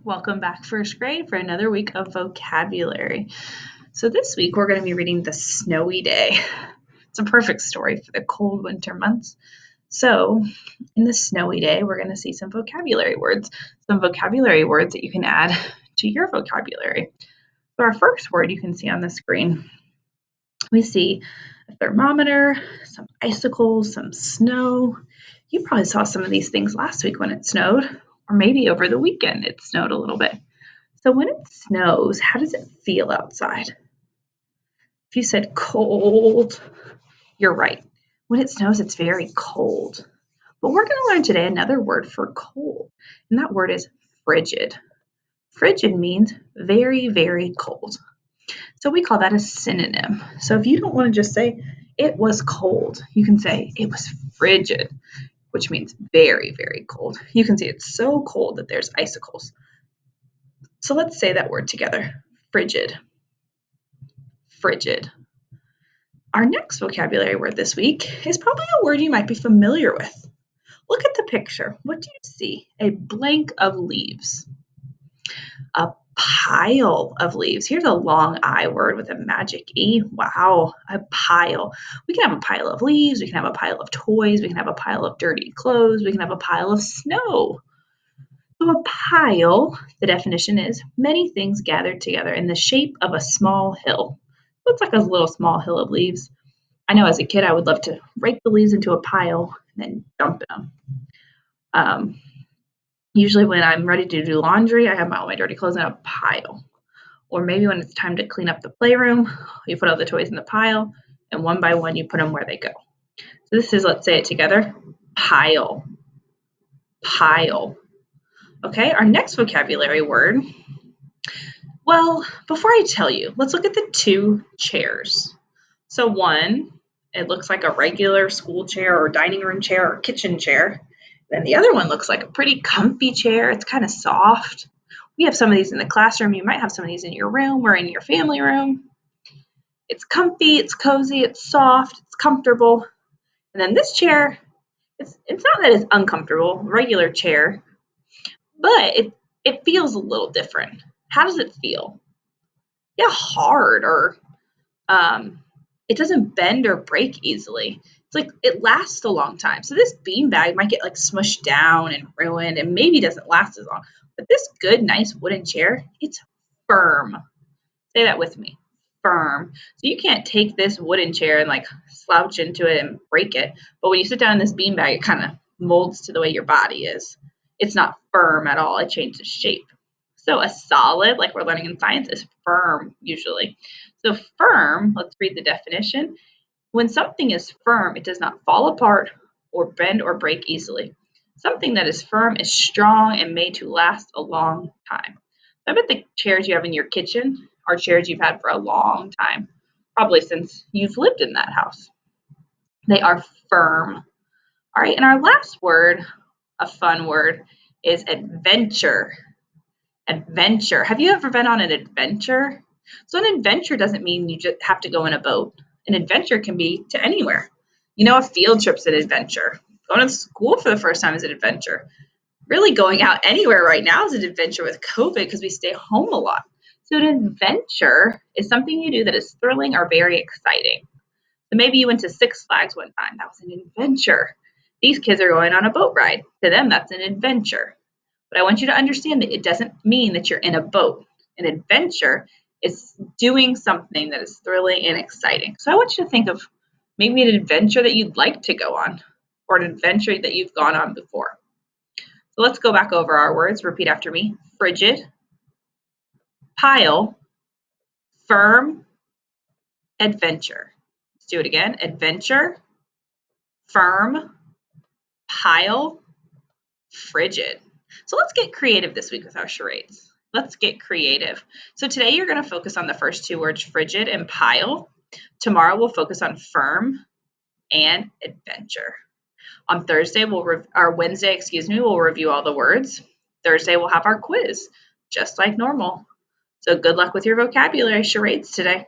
Welcome back, first grade, for another week of vocabulary. So this week we're going to be reading The Snowy Day. It's a perfect story for the cold winter months. So in The Snowy Day, we're going to see some vocabulary words that you can add to your vocabulary. So our first word you can see on the screen, we see a thermometer, some icicles, some snow. You probably saw some of these things last week when it snowed, or maybe over the weekend it snowed a little bit. So when it snows, how does it feel outside? If you said cold, you're right. When it snows, it's very cold. But we're going to learn today another word for cold, and that word is frigid. Frigid means very, very cold. So we call that a synonym. So if you don't want to just say it was cold, you can say it was frigid, which means very, very cold. You can say it's so cold that there's icicles. So let's say that word together, frigid. Frigid. Our next vocabulary word this week is probably a word you might be familiar with. Look at the picture. What do you see? A blank of leaves. A pile of leaves. Here's a long I word with a magic E. Wow, a pile. We can have a pile of leaves. We can have a pile of toys. We can have a pile of dirty clothes. We can have a pile of snow. So a pile, the definition is many things gathered together in the shape of a small hill. Looks like a little small hill of leaves. I know as a kid I would love to rake the leaves into a pile and then dump them. Usually when I'm ready to do laundry, I have all my dirty clothes in a pile. Or maybe when it's time to clean up the playroom, you put all the toys in the pile, and one by one you put them where they go. So this is, let's say it together, pile. Pile. Okay, our next vocabulary word. Well, before I tell you, let's look at the two chairs. So one, it looks like a regular school chair or dining room chair or kitchen chair. Then the other one looks like a pretty comfy chair. It's kind of soft. We have some of these in the classroom. You might have some of these in your room or in your family room. It's comfy, it's cozy, it's soft, it's comfortable. And then this chair, it's not that it's uncomfortable, regular chair, but it feels a little different. How does it feel? Yeah, hard, or it doesn't bend or break easily. It's like it lasts a long time. So this beanbag might get like smushed down and ruined and maybe doesn't last as long. But this good, nice wooden chair, it's firm. Say that with me. Firm. So you can't take this wooden chair and like slouch into it and break it. But when you sit down in this beanbag, it kind of molds to the way your body is. It's not firm at all. It changes shape. So a solid, like we're learning in science, is firm usually. So firm, let's read the definition. When something is firm, it does not fall apart or bend or break easily. Something that is firm is strong and made to last a long time. I bet the chairs you have in your kitchen are chairs you've had for a long time, probably since you've lived in that house. They are firm. All right, and our last word, a fun word, is adventure. Adventure. Have you ever been on an adventure? So an adventure doesn't mean you just have to go in a boat. An adventure can be to anywhere. You know, a field trip's an adventure. Going to school for the first time is an adventure. Really going out anywhere right now is an adventure with COVID because we stay home a lot. So an adventure is something you do that is thrilling or very exciting. So maybe you went to Six Flags one time. That was an adventure. These kids are going on a boat ride. To them, that's an adventure. But I want you to understand that it doesn't mean that you're in a boat. An adventure is doing something that is thrilling and exciting. So I want you to think of maybe an adventure that you'd like to go on or an adventure that you've gone on before. So let's go back over our words. Repeat after me. Frigid, pile, firm, adventure. Let's do it again. Adventure, firm, pile, frigid. So let's get creative this week with our charades. Let's get creative. So today you're going to focus on the first two words, frigid and pile. Tomorrow we'll focus on firm and adventure. On Wednesday, we'll review all the words. Thursday, we'll have our quiz, just like normal. So good luck with your vocabulary charades today.